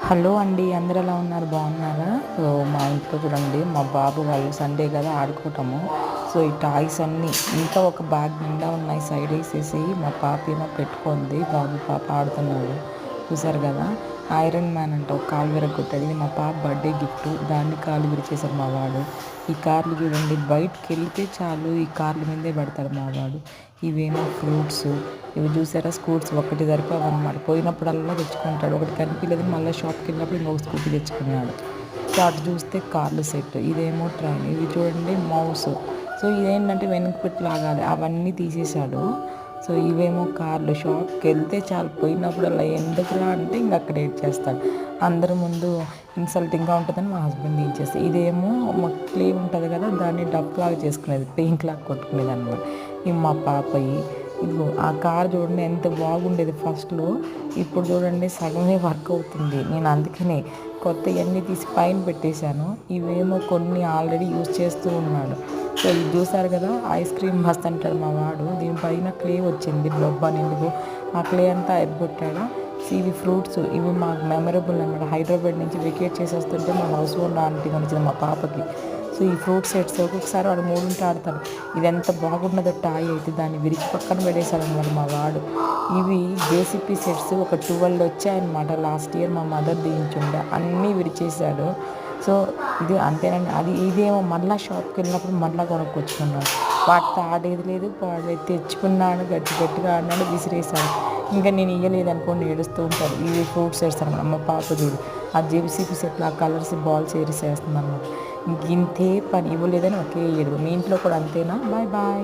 Hello అండి, అందరూ ఎలా ఉన్నారు? బాగున్నారా? సో మా ఇంట్లో చూడండి, మా బాబు వాళ్ళు సండే కదా ఆడుకోవటము. సో ఈ టాయ్స్ అన్నీ ఇంకా ఒక బ్యాగ్ నిండా ఉన్నాయి, సైడ్ వేసేసి మా పాప ఏమో పెట్టుకుంది, బాబు పాప ఆడుతున్నారు. చూసారు కదా, ఐరన్ మ్యాన్ అంట, ఒక కాలు విరగొట్టాడు. ఇది మా పాప బర్త్డే గిఫ్ట్, దాన్ని కాలు విరిచేశారు మా వాడు. ఈ కార్లు చూడండి, బయటకు వెళ్తే చాలు ఈ కార్ల మీదే పెడతాడు మా వాడు. ఇవేమో ఫ్రూట్స్, ఇవి చూసారా స్కూట్స్, ఒకటి సరిపోవు అనమాట. పోయినప్పుడల్లా తెచ్చుకుంటాడు, ఒకటి కనిపించలేదు, మళ్ళీ షాప్కి వెళ్ళినప్పుడు ఇంకొక స్కూటీ తెచ్చుకున్నాడు. సో అటు చూస్తే కార్లు సెట్, ఇదేమో ట్రైన్, ఇవి చూడండి మౌస్. సో ఇదేంటంటే వెనక్కి పెట్టి లాగాలి, అవన్నీ తీసేశాడు. సో ఇవేమో కార్లు, షాప్కి వెళ్తే చాలు పోయినప్పుడల్లా ఎందుకురా అంటే ఇంక అక్కడ ఏడ్ చేస్తాడు. అందరి ముందు ఇన్సల్టింగ్గా ఉంటుందని మా హస్బెండ్ తీసేస్తే, ఇదేమో మా క్లే ఉంటుంది కదా, దాన్ని డబ్ లాగా చేసుకునేది, పెయింట్ లాగా కొట్టుకునేది అనమాట. ఇవి మా పాపయి. ఇదిగో ఆ కార్ చూడండి ఎంత బాగుండేది ఫస్ట్లో, ఇప్పుడు చూడండి సగమే వర్క్ అవుతుంది. నేను అందుకనే కొత్తవన్నీ తీసి పైన పెట్టేశాను. ఇవేమో కొన్ని ఆల్రెడీ యూజ్ చేస్తూ ఉన్నాడు. సో ఇది చూసారు కదా, ఐస్ క్రీమ్ మస్త్ అంటాడు మా వాడు. దీనిపైన క్లే వచ్చింది, డబ్బా నిండుకు, ఆ క్లే అంతా ఎగ్గొట్టాడా. సో ఇవి ఫ్రూట్స్, ఇవి మాకు మెమరబుల్ అనమాట. హైదరాబాద్ నుంచి వెకేట్ చేసి వస్తుంటే మా హౌస్ ఓనర్ ఆంటీ కొనిచ్చింది మా పాపకి. సో ఈ ఫ్రూట్ సెట్స్ ఒక్కొక్కసారి వాడు మూడుంటే ఆడతాడు. ఇది ఎంత బాగున్నదో టాయ్ అయితే, దాన్ని విరిచి పక్కన పడేశాడు అనమాట మా వాడు. ఇవి జేసీపీ సెట్స్ ఒక 12 వచ్చాయన్నమాట. లాస్ట్ ఇయర్ మా మదర్ దీయించుండే, అన్నీ విరిచేశాడు. సో ఇది అంతేనండి. ఇదేమో మళ్ళీ షాప్కి వెళ్ళినప్పుడు మళ్ళీ కొనుక్కొచ్చుకున్నాడు. వాటితో ఆడేది లేదు, పాడేది, తెచ్చుకున్నాడు, గట్టిగా ఆడినాడు, విసిరేశాడు. ఇంకా నేను ఇయ్యలేదు అనుకోండి ఏడుస్తూ ఉంటాడు. ఇవి ఫ్రూట్స్ వేస్తాను అనమాట. మా పాప చూడు, ఆ జేసీపీ సెట్లు ఆ కలర్స్ బాల్స్ ఏరిసేస్తుంది అనమాట. ఇంక ఇంతే పని, ఇవ్వలేదని ఒకే ఏడుగు. మీ ఇంట్లో కూడా అంతేనా? Bye bye.